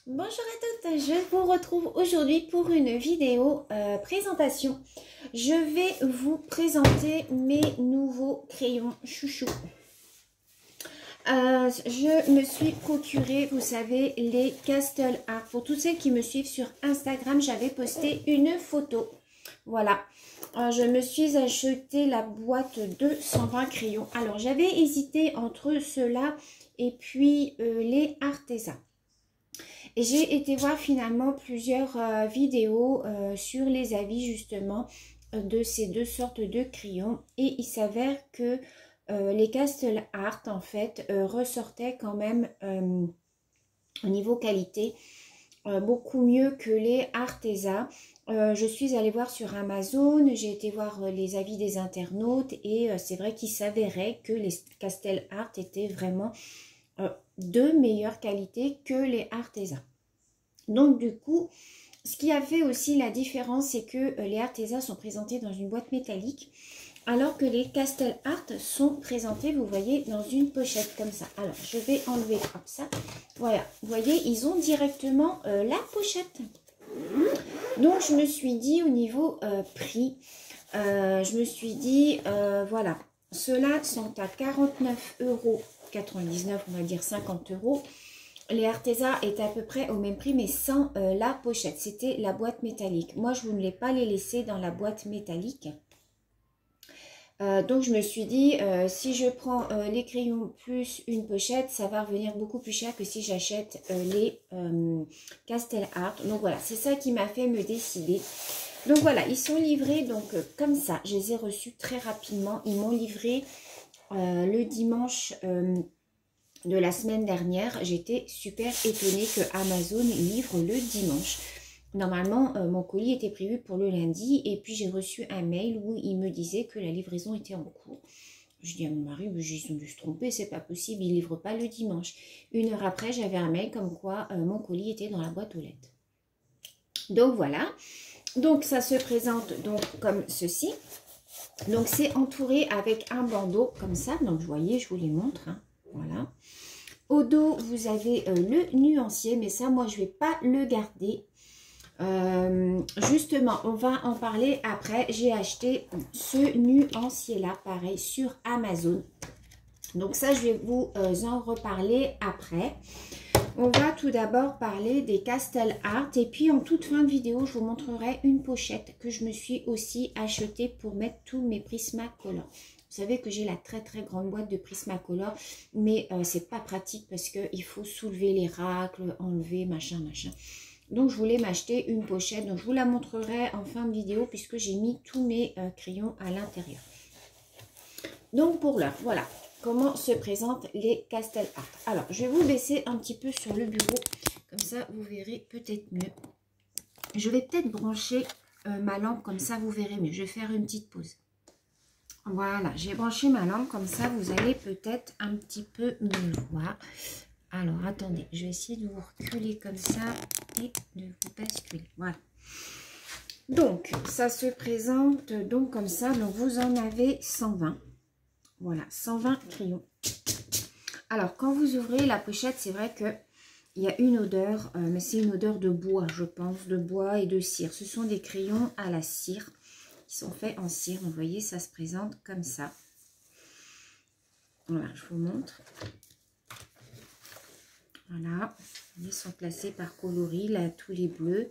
Bonjour à toutes, je vous retrouve aujourd'hui pour une vidéo présentation. Je vais vous présenter mes nouveaux crayons chouchou. Je me suis procuré, vous savez, les Castle Art. Pour toutes celles qui me suivent sur Instagram, j'avais posté une photo. Voilà, je me suis acheté la boîte de 120 crayons. Alors, j'avais hésité entre ceux-là et puis les Arteza. Et j'ai été voir finalement plusieurs vidéos sur les avis justement de ces deux sortes de crayons. Et il s'avère que les Castle Art en fait ressortaient quand même au niveau qualité beaucoup mieux que les Arteza. Je suis allée voir sur Amazon, j'ai été voir les avis des internautes et c'est vrai qu'il s'avérait que les Castle Art étaient vraiment de meilleure qualité que les Arteza. Donc du coup, ce qui a fait aussi la différence, c'est que les Arteza sont présentés dans une boîte métallique, alors que les Castle Art sont présentés, vous voyez, dans une pochette comme ça. Alors, je vais enlever comme ça. Voilà, vous voyez, ils ont directement la pochette. Donc, je me suis dit au niveau prix, je me suis dit, voilà, ceux-là sont à 49,99 €, on va dire 50 €. Les Arteza étaient à peu près au même prix, mais sans la pochette. C'était la boîte métallique. Moi, je ne voulais pas les laisser dans la boîte métallique. Donc, je me suis dit, si je prends les crayons plus une pochette, ça va revenir beaucoup plus cher que si j'achète les Castle Art. Donc, voilà, c'est ça qui m'a fait me décider. Donc, voilà, ils sont livrés donc comme ça. Je les ai reçus très rapidement. Ils m'ont livré le dimanche de la semaine dernière. J'étais super étonnée que Amazon livre le dimanche. Normalement, mon colis était prévu pour le lundi et puis j'ai reçu un mail où il me disait que la livraison était en cours. Je dis à mon mari, ils ont dû se tromper, c'est pas possible, ils ne livrent pas le dimanche. Une heure après, j'avais un mail comme quoi mon colis était dans la boîte aux lettres. Donc voilà, donc ça se présente donc comme ceci. Donc c'est entouré avec un bandeau comme ça, donc vous voyez, je vous les montre, hein. Voilà. Au dos, vous avez le nuancier, mais ça, moi, je ne vais pas le garder. Justement, on va en parler après. J'ai acheté ce nuancier-là, pareil, sur Amazon. Donc ça, je vais vous en reparler après. On va tout d'abord parler des Castle Art. Et puis, en toute fin de vidéo, je vous montrerai une pochette que je me suis aussi achetée pour mettre tous mes Prismacolor. Vous savez que j'ai la très très grande boîte de Prismacolor, mais c'est pas pratique parce qu'il faut soulever les racles, enlever, machin. Donc je voulais m'acheter une pochette, donc je vous la montrerai en fin de vidéo puisque j'ai mis tous mes crayons à l'intérieur. Donc pour l'heure, voilà comment se présentent les Castle Art. Alors je vais vous baisser un petit peu sur le bureau, comme ça vous verrez peut-être mieux. Je vais peut-être brancher ma lampe, comme ça vous verrez mieux. Je vais faire une petite pause. Voilà, j'ai branché ma lampe, comme ça vous allez peut-être un petit peu me voir. Alors, attendez, je vais essayer de vous reculer comme ça et de vous basculer. Voilà. Donc, ça se présente donc comme ça. Donc, vous en avez 120. Voilà, 120 crayons. Alors, quand vous ouvrez la pochette, c'est vrai qu'il y a une odeur, mais c'est une odeur de bois, je pense, de bois et de cire. Ce sont des crayons à la cire. Qui sont faits en cire. Vous voyez, ça se présente comme ça. Voilà, je vous montre. Voilà, ils sont classés par coloris, là, tous les bleus.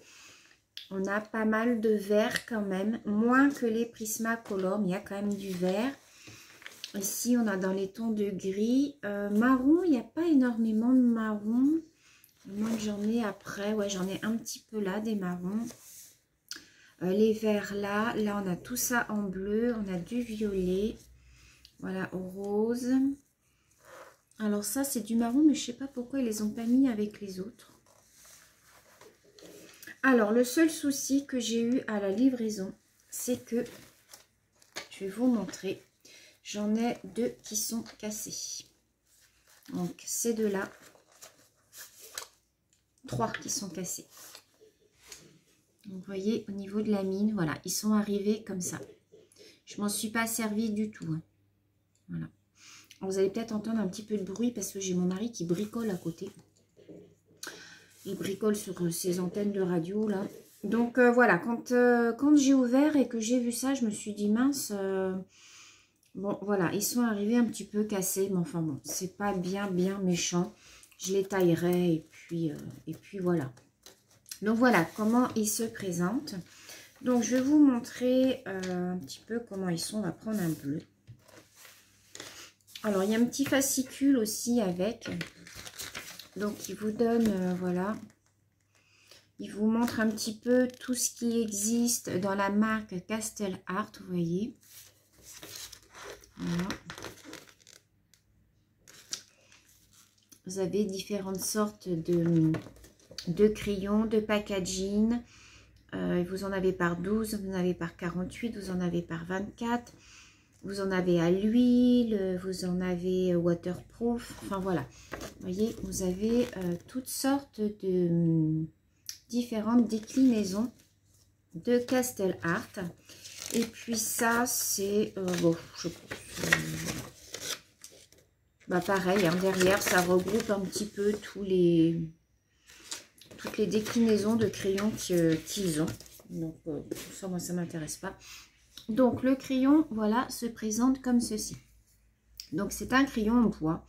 On a pas mal de vert quand même, moins que les Prismacolor, mais il y a quand même du vert. Ici, on a dans les tons de gris. Marron, il n'y a pas énormément de marron. Moi, j'en ai après, ouais, j'en ai un petit peu là, des marrons. Les verts là, on a tout ça en bleu, on a du violet, voilà, au rose. Alors ça, c'est du marron, mais je ne sais pas pourquoi ils les ont pas mis avec les autres. Alors, le seul souci que j'ai eu à la livraison, c'est que, je vais vous montrer, j'en ai deux qui sont cassés. Donc, ces deux-là, 3 qui sont cassés. Donc, vous voyez, au niveau de la mine, voilà, ils sont arrivés comme ça. Je m'en suis pas servi du tout, hein. Voilà. Vous allez peut-être entendre un petit peu de bruit parce que j'ai mon mari qui bricole à côté. il bricole sur ses antennes de radio, là. Donc, voilà, quand j'ai ouvert et que j'ai vu ça, je me suis dit, mince, bon, voilà, ils sont arrivés un petit peu cassés, mais enfin bon, c'est pas bien méchant. Je les taillerai et puis voilà. Donc, voilà comment ils se présentent. Donc, je vais vous montrer un petit peu comment ils sont. On va prendre un bleu. Alors, il y a un petit fascicule aussi avec. Donc, il vous donne, voilà. Il vous montre un petit peu tout ce qui existe dans la marque Castle Art, vous voyez. Voilà. Vous avez différentes sortes de crayons, de packaging. Vous en avez par 12, vous en avez par 48, vous en avez par 24. Vous en avez à l'huile, vous en avez waterproof. Enfin voilà, vous voyez, vous avez toutes sortes de différentes déclinaisons de Castle Art. Et puis ça, c'est bon, je pense, bah pareil, hein, derrière, ça regroupe un petit peu toutes les déclinaisons de crayons qu'ils ont. Donc, ça, moi, ça ne m'intéresse pas. Donc, le crayon, voilà, se présente comme ceci. Donc, c'est un crayon en bois.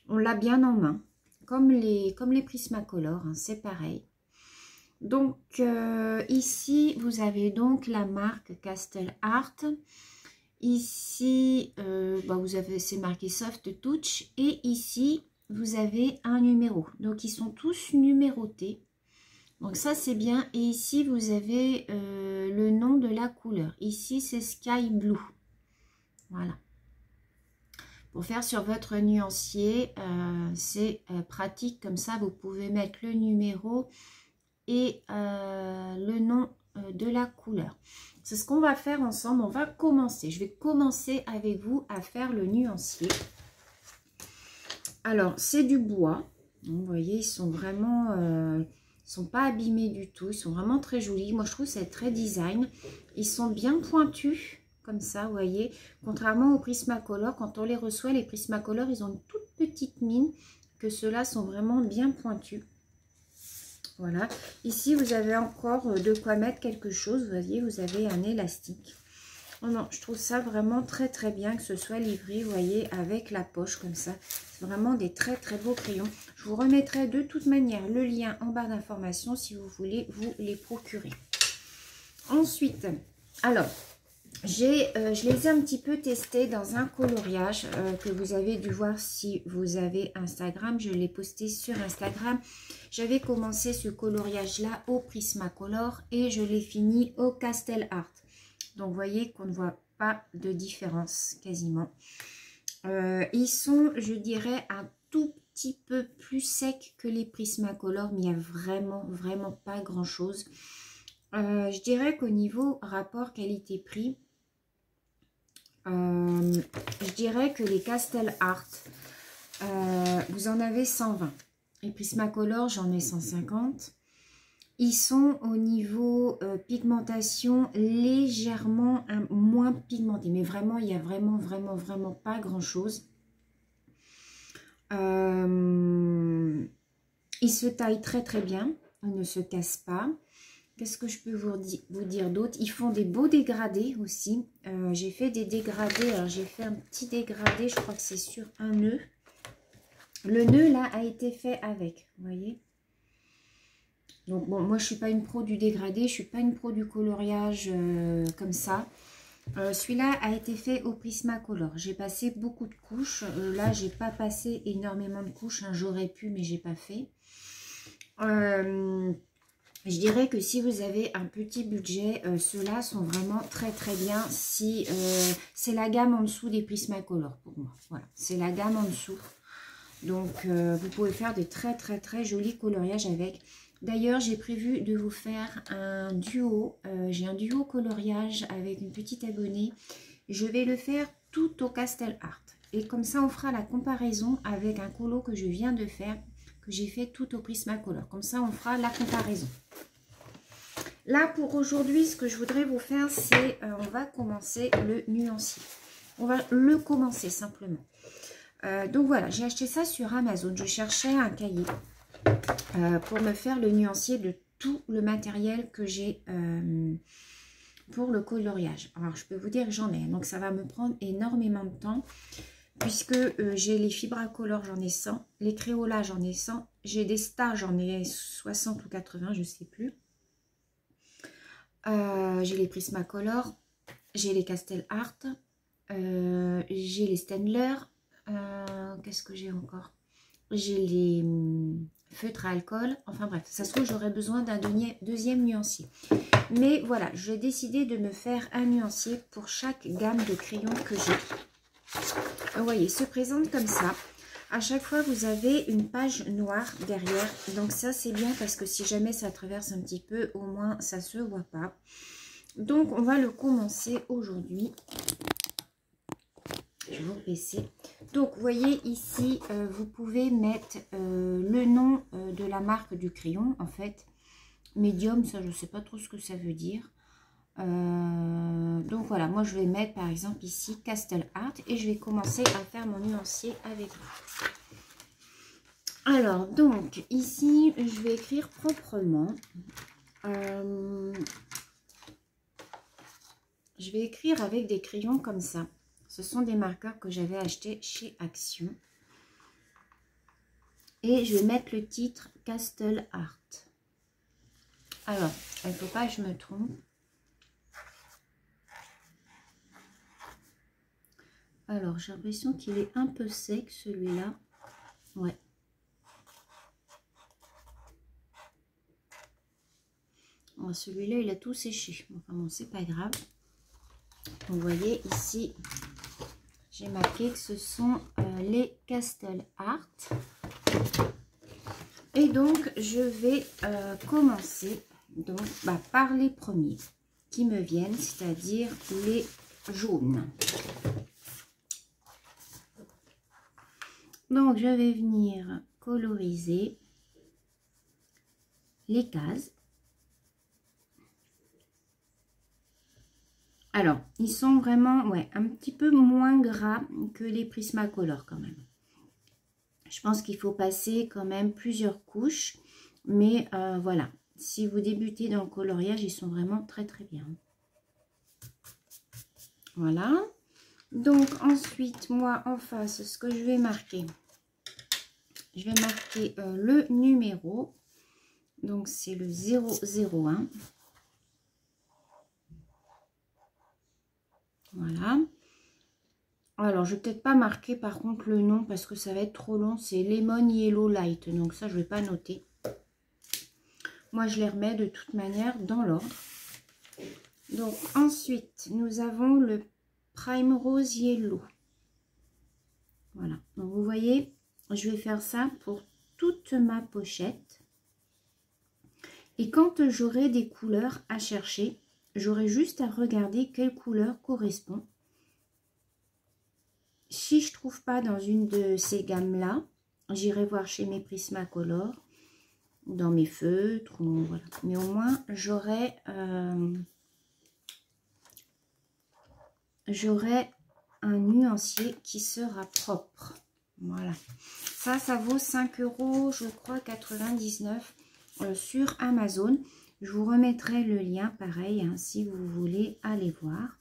On l'a bien en main, comme les Prismacolor, hein, c'est pareil. Donc, ici, vous avez donc la marque Castle Art. Ici, vous avez, c'est marqué Soft Touch. Et ici, vous avez un numéro. Donc, ils sont tous numérotés. Donc, ça, c'est bien. Et ici, vous avez le nom de la couleur. Ici, c'est Sky Blue. Voilà. Pour faire sur votre nuancier, c'est pratique. Comme ça, vous pouvez mettre le numéro et le nom de la couleur. C'est ce qu'on va faire ensemble. On va commencer. Je vais commencer avec vous à faire le nuancier. Alors, c'est du bois. Vous voyez, ils sont vraiment... ils sont pas abîmés du tout. Ils sont vraiment très jolis. Moi, je trouve que c'est très design. Ils sont bien pointus, comme ça, vous voyez. Contrairement aux Prismacolor, quand on les reçoit, les Prismacolor, ils ont une toute petite mine. Que ceux-là sont vraiment bien pointus. Voilà. Ici, vous avez encore de quoi mettre quelque chose. Vous voyez, vous avez un élastique. Oh non, je trouve ça vraiment très très bien que ce soit livré, vous voyez, avec la poche comme ça. C'est vraiment des très très beaux crayons. Je vous remettrai de toute manière le lien en barre d'informations si vous voulez vous les procurer. Ensuite, alors, je les ai un petit peu testés dans un coloriage que vous avez dû voir si vous avez Instagram. Je l'ai posté sur Instagram. J'avais commencé ce coloriage-là au Prismacolor et je l'ai fini au Castle Art. Donc, vous voyez qu'on ne voit pas de différence quasiment. Ils sont, je dirais, un tout petit peu plus secs que les Prismacolor, mais il n'y a vraiment pas grand-chose. Je dirais qu'au niveau rapport qualité-prix, je dirais que les Castle Art, vous en avez 120. Les Prismacolor, j'en ai 150. Ils sont au niveau pigmentation légèrement moins pigmentés. Mais vraiment, il n'y a vraiment pas grand-chose. Ils se taillent très bien. Ils ne se cassent pas. Qu'est-ce que je peux vous dire d'autre? Ils font des beaux dégradés aussi. J'ai fait des dégradés. Alors, j'ai fait un petit dégradé. Je crois que c'est sur un nœud. Le nœud, là, a été fait avec. Vous voyez? Donc, bon, moi, je ne suis pas une pro du dégradé. Je ne suis pas une pro du coloriage comme ça. Celui-là a été fait au Prismacolor. J'ai passé beaucoup de couches. Là, j'ai pas passé énormément de couches. Hein. J'aurais pu, mais j'ai pas fait. Je dirais que si vous avez un petit budget, ceux-là sont vraiment très bien. Si c'est la gamme en dessous des Prismacolor pour moi. Voilà, c'est la gamme en dessous. Donc, vous pouvez faire de très jolis coloriages avec. D'ailleurs, j'ai prévu de vous faire un duo. J'ai un duo coloriage avec une petite abonnée. Je vais le faire tout au Castle Art. Et comme ça, on fera la comparaison avec un colo que je viens de faire, que j'ai fait tout au Prismacolor. Comme ça, on fera la comparaison. Là, pour aujourd'hui, ce que je voudrais vous faire, c'est on va commencer le nuancier. On va le commencer simplement. Donc voilà, j'ai acheté ça sur Amazon. Je cherchais un cahier. pour me faire le nuancier de tout le matériel que j'ai pour le coloriage. Alors, je peux vous dire que j'en ai, donc ça va me prendre énormément de temps, puisque j'ai les Fibracolor, j'en ai 100, les Crayola, j'en ai 100, j'ai des Stas, j'en ai 60 ou 80, je sais plus. J'ai les Prismacolor, j'ai les Castel Art, j'ai les Staedtler, qu'est-ce que j'ai encore? J'ai les feutres à alcool, enfin bref, ça se trouve j'aurais besoin d'un deuxième nuancier. Mais voilà, j'ai décidé de me faire un nuancier pour chaque gamme de crayons que j'ai. Vous voyez, il se présente comme ça. À chaque fois, vous avez une page noire derrière. Donc ça, c'est bien parce que si jamais ça traverse un petit peu, au moins, ça ne se voit pas. Donc, on va le commencer aujourd'hui. Je vais vous baisser. Donc, vous voyez ici, vous pouvez mettre le nom de la marque du crayon, en fait. Medium, ça, je ne sais pas trop ce que ça veut dire. Donc voilà, moi je vais mettre par exemple ici Castel Art et je vais commencer à faire mon nuancier avec vous. Alors donc ici je vais écrire proprement. Je vais écrire avec des crayons comme ça. Ce sont des marqueurs que j'avais achetés chez Action. Et je vais mettre le titre Castel Art. Alors, il ne faut pas que je me trompe. Alors, j'ai l'impression qu'il est un peu sec, celui-là. Ouais. Celui-là, il a tout séché. Enfin bon, c'est pas grave. Vous voyez, ici, j'ai marqué que ce sont les Castel Art. Et donc, je vais commencer donc, par les premiers qui me viennent, c'est-à-dire les jaunes. Donc, je vais venir coloriser les cases. Alors, ils sont vraiment un petit peu moins gras que les Prismacolor quand même. Je pense qu'il faut passer quand même plusieurs couches. Mais voilà, si vous débutez dans le coloriage, ils sont vraiment très très bien. Voilà. Donc ensuite, moi en face, ce que je vais marquer, je vais marquer le numéro. Donc c'est le 001. Voilà. Alors, je vais peut-être pas marquer par contre le nom parce que ça va être trop long. C'est Lemon Yellow Light. Donc ça, je vais pas noter. Moi, je les remets de toute manière dans l'ordre. Donc ensuite, nous avons le Prime Rose Yellow. Voilà. Donc vous voyez, je vais faire ça pour toute ma pochette. Et quand j'aurai des couleurs à chercher, j'aurai juste à regarder quelle couleur correspond. Si je ne trouve pas dans une de ces gammes-là, j'irai voir chez mes Prismacolor, dans mes feutres. Ou, voilà. Mais au moins, j'aurai un nuancier qui sera propre. Voilà. Ça vaut 5 €, je crois, 99 sur Amazon. Je vous remettrai le lien, pareil, hein, si vous voulez aller voir.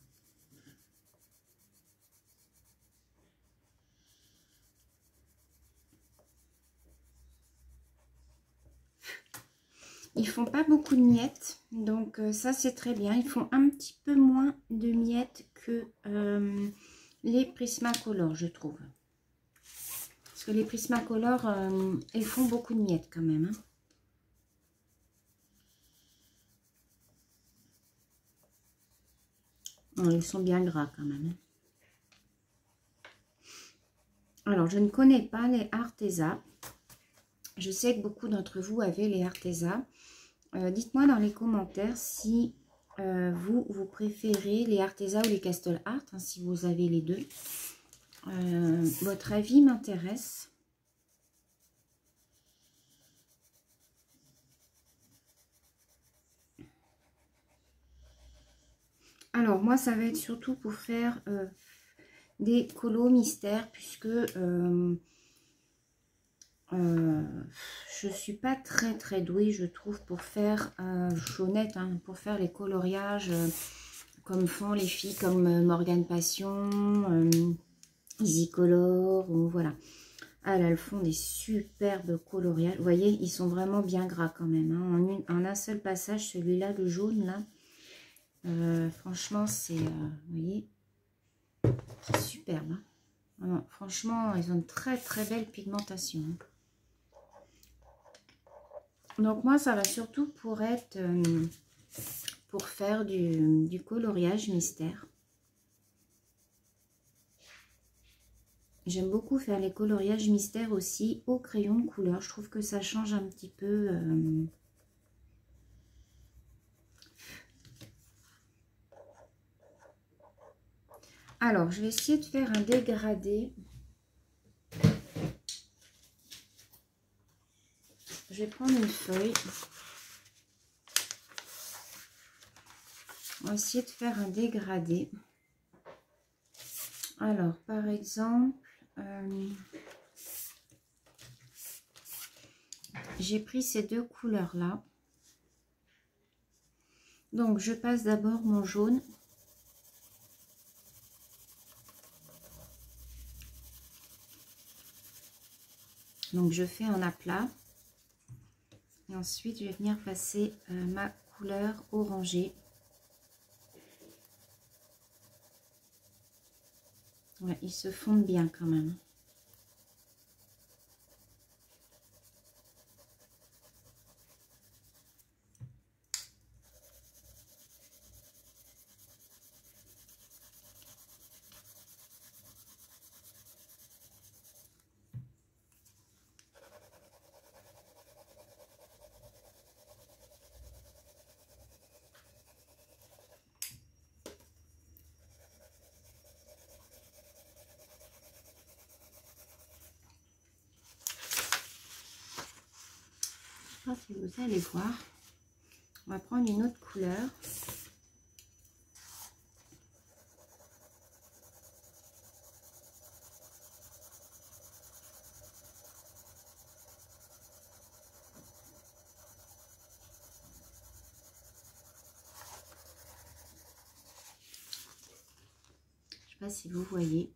Ils font pas beaucoup de miettes, donc ça c'est très bien. Ils font un petit peu moins de miettes que les Prismacolor, je trouve. Parce que les Prismacolor, ils font beaucoup de miettes quand même. Hein. Oh, ils sont bien gras quand même. Alors, je ne connais pas les Arteza. Je sais que beaucoup d'entre vous avez les Arteza. Dites-moi dans les commentaires si vous préférez les Arteza ou les Castel Art, hein, si vous avez les deux. Votre avis m'intéresse. Alors, moi, ça va être surtout pour faire des colos mystères, puisque je suis pas très douée, je trouve, pour faire, je suis honnête, hein, pour faire les coloriages comme font les filles comme Morgane Passion, Easy Color, ou voilà. Ah là, elles font des superbes coloriages. Vous voyez, ils sont vraiment bien gras quand même. Hein. En un seul passage, celui-là, le jaune, là, franchement, c'est, vous voyez, c'est superbe. Hein. Alors, franchement, ils ont une très belle pigmentation. Hein. Donc moi, ça va surtout pour être, pour faire du coloriage mystère. J'aime beaucoup faire les coloriages mystères aussi au crayon de couleur. Je trouve que ça change un petit peu. Alors, je vais essayer de faire un dégradé. Je vais prendre une feuille. On va essayer de faire un dégradé. Alors, par exemple, j'ai pris ces deux couleurs-là. Donc, je passe d'abord mon jaune. Donc, je fais un aplat. Et ensuite, je vais venir passer ma couleur orangée. Ouais, ils se fondent bien quand même. Je sais pas si vous allez voir. On va prendre une autre couleur. Je sais pas si vous voyez.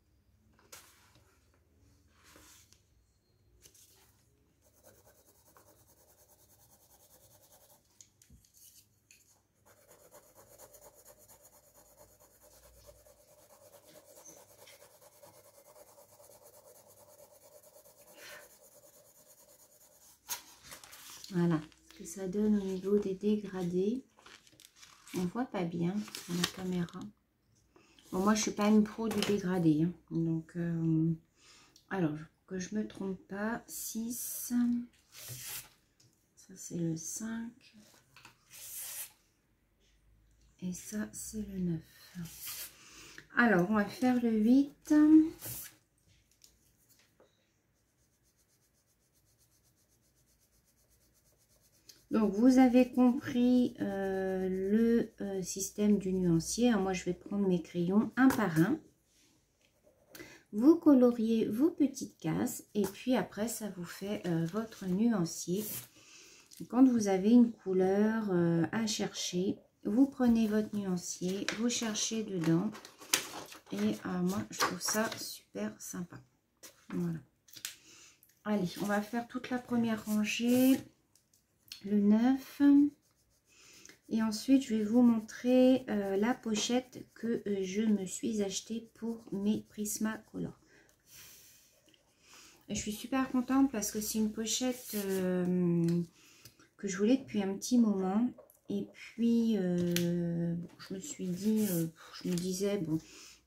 Voilà ce que ça donne au niveau des dégradés. On voit pas bien à la caméra. Bon, moi je suis pas une pro du dégradé. Hein. Donc, alors que je me trompe pas, 6. Ça c'est le 5. Et ça c'est le 9. Alors on va faire le 8. Donc, vous avez compris le système du nuancier. Alors, moi, je vais prendre mes crayons un par un. Vous coloriez vos petites cases et puis après, ça vous fait votre nuancier. Quand vous avez une couleur à chercher, vous prenez votre nuancier, vous cherchez dedans. Et moi, je trouve ça super sympa. Voilà. Allez, on va faire toute la première rangée. Le 9 et ensuite je vais vous montrer la pochette que je me suis acheté pour mes Prismacolor. Je suis super contente parce que c'est une pochette que je voulais depuis un petit moment et puis je me suis dit, je me disais bon,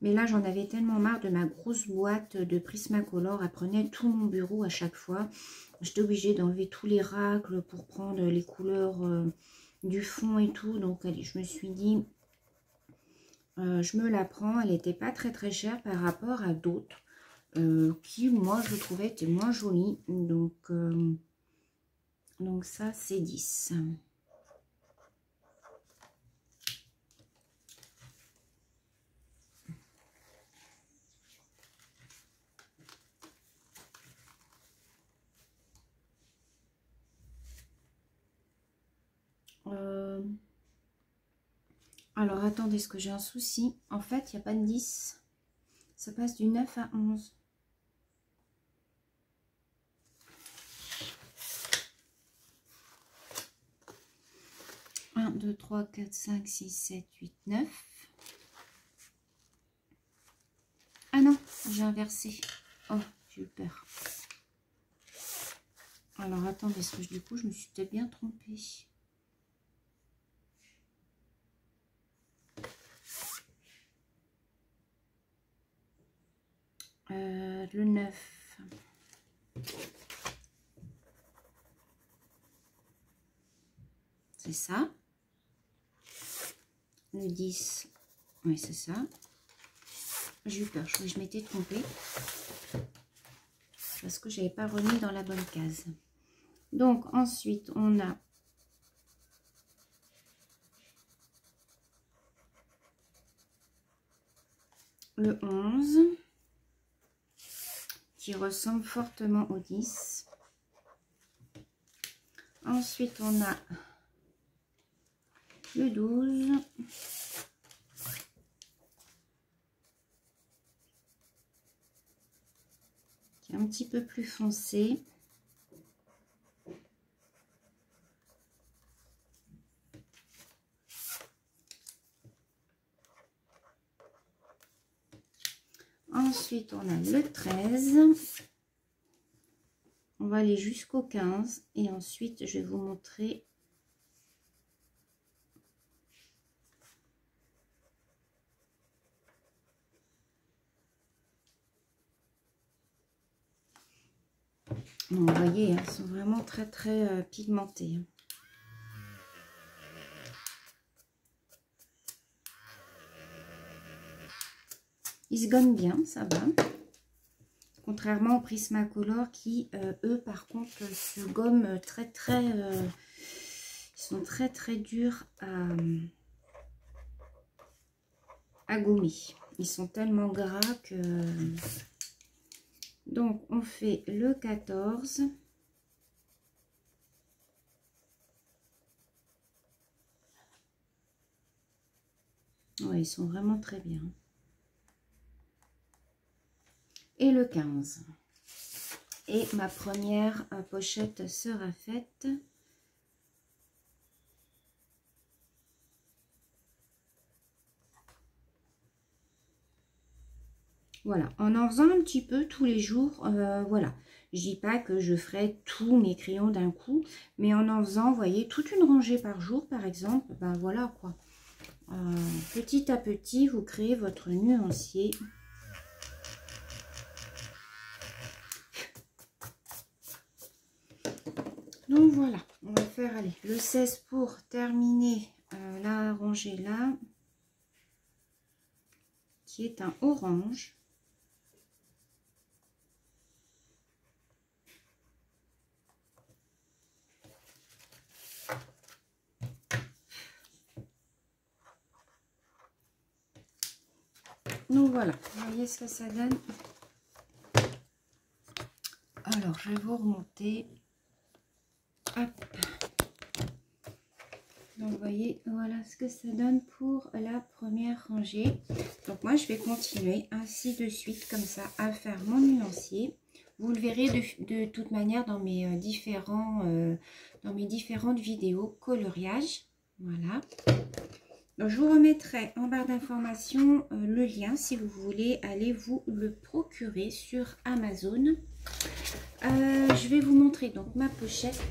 mais là j'en avais tellement marre de ma grosse boîte de Prismacolor, elle prenait tout mon bureau à chaque fois. J'étais obligée d'enlever tous les racles pour prendre les couleurs du fond et tout. Donc, allez, je me suis dit, je me la prends. Elle n'était pas très chère par rapport à d'autres qui, moi, je trouvais étaient moins jolies. Donc ça, c'est 10. Alors, attendez, est-ce que j'ai un souci? En fait, il n'y a pas de 10. Ça passe du 9 à 11. Un, 2, 3, 4, 5, 6, 7, 8, 9. Ah non, j'ai inversé. Oh, j'ai eu peur. Alors, attendez, parce que du coup, je me suis peut-être bien trompée. Le 9. C'est ça. Le 10. Oui, c'est ça. J'ai eu peur, je m'étais trompée. Parce que je n'avais pas remis dans la bonne case. Donc, ensuite, on a le 11. Qui ressemble fortement au 10. Ensuite, on a le 12. Qui est un petit peu plus foncé. Ensuite, on a le 13. On va aller jusqu'au 15. Et ensuite, je vais vous montrer donc, vous voyez, elles sont vraiment très très pigmentées. Ils se gomment bien, ça va. Contrairement au Prismacolor qui, eux, par contre, se gomment très très... ils sont très très durs à gommer. Ils sont tellement gras que... Donc, on fait le 14. Ouais, ils sont vraiment très bien. Et le 15. Et ma première pochette sera faite. Voilà, en faisant un petit peu tous les jours, voilà. Je dis pas que je ferai tous mes crayons d'un coup, mais en faisant, vous voyez, toute une rangée par jour, par exemple, ben voilà quoi. Petit à petit, vous créez votre nuancier. Donc voilà, on va faire aller le 16 pour terminer la rangée là, qui est un orange. Donc voilà, vous voyez ce que ça donne. Alors, je vais vous remonter. Hop. Donc, vous voyez, voilà ce que ça donne pour la première rangée. Donc, moi, je vais continuer ainsi de suite, comme ça, à faire mon nuancier. Vous le verrez de toute manière dans mes, différentes vidéos coloriage. Voilà. Donc, je vous remettrai en barre d'informations le lien si vous voulez aller vous le procurer sur Amazon. Je vais vous montrer donc ma pochette.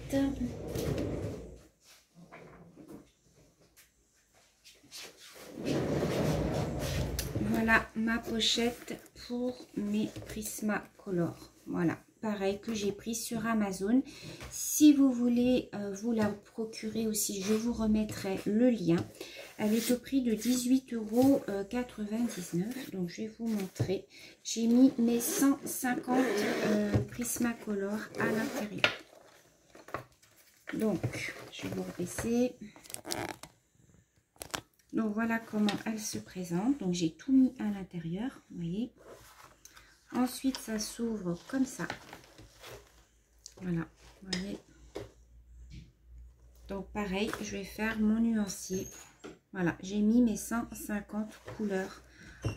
Voilà ma pochette pour mes Prismacolor. Voilà, pareil que j'ai pris sur Amazon. Si vous voulez vous la procurer aussi, je vous remettrai le lien. Elle est au prix de 18,99 €. Donc, je vais vous montrer. J'ai mis mes 150 Prismacolor à l'intérieur. Donc, je vais vous rebaisser. Donc, voilà comment elle se présente. Donc, j'ai tout mis à l'intérieur. Vous voyez. Ensuite, ça s'ouvre comme ça. Voilà. Vous voyez. Donc, pareil, je vais faire mon nuancier. Voilà, j'ai mis mes 150 couleurs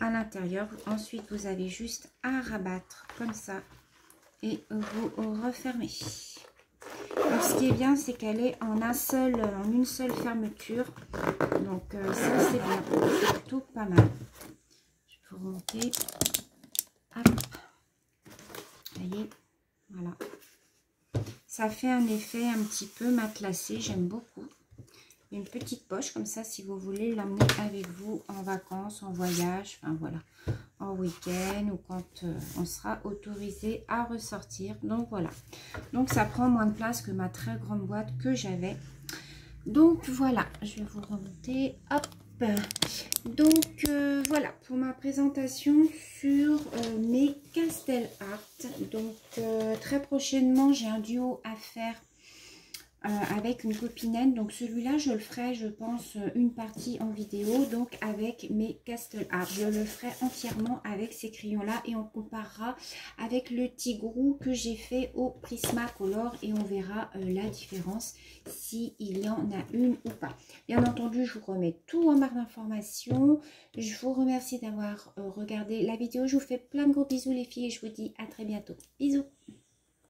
à l'intérieur. Ensuite, vous avez juste à rabattre comme ça et vous refermez. Alors, ce qui est bien, c'est qu'elle est en une seule fermeture. Donc, ça, c'est bien. C'est plutôt pas mal. Je vais vous remonter. Hop. Vous voyez, voilà. Ça fait un effet un petit peu matelassé. J'aime beaucoup. Une petite poche comme ça, si vous voulez l'emmener avec vous en vacances, en voyage, enfin voilà, en week-end ou quand on sera autorisé à ressortir. Donc voilà, donc ça prend moins de place que ma très grande boîte que j'avais. Donc voilà, je vais vous remonter, hop. Donc voilà pour ma présentation sur mes Castel Art. Donc très prochainement j'ai un duo à faire avec une copinette. Donc celui-là je le ferai, je pense, une partie en vidéo, donc avec mes Castel Art. Je le ferai entièrement avec ces crayons là et on comparera avec le Tigrou que j'ai fait au Prismacolor et on verra la différence s'il y en a une ou pas. Bien entendu, je vous remets tout en barre d'informations. Je vous remercie d'avoir regardé la vidéo. Je vous fais plein de gros bisous les filles et je vous dis à très bientôt. Bisous.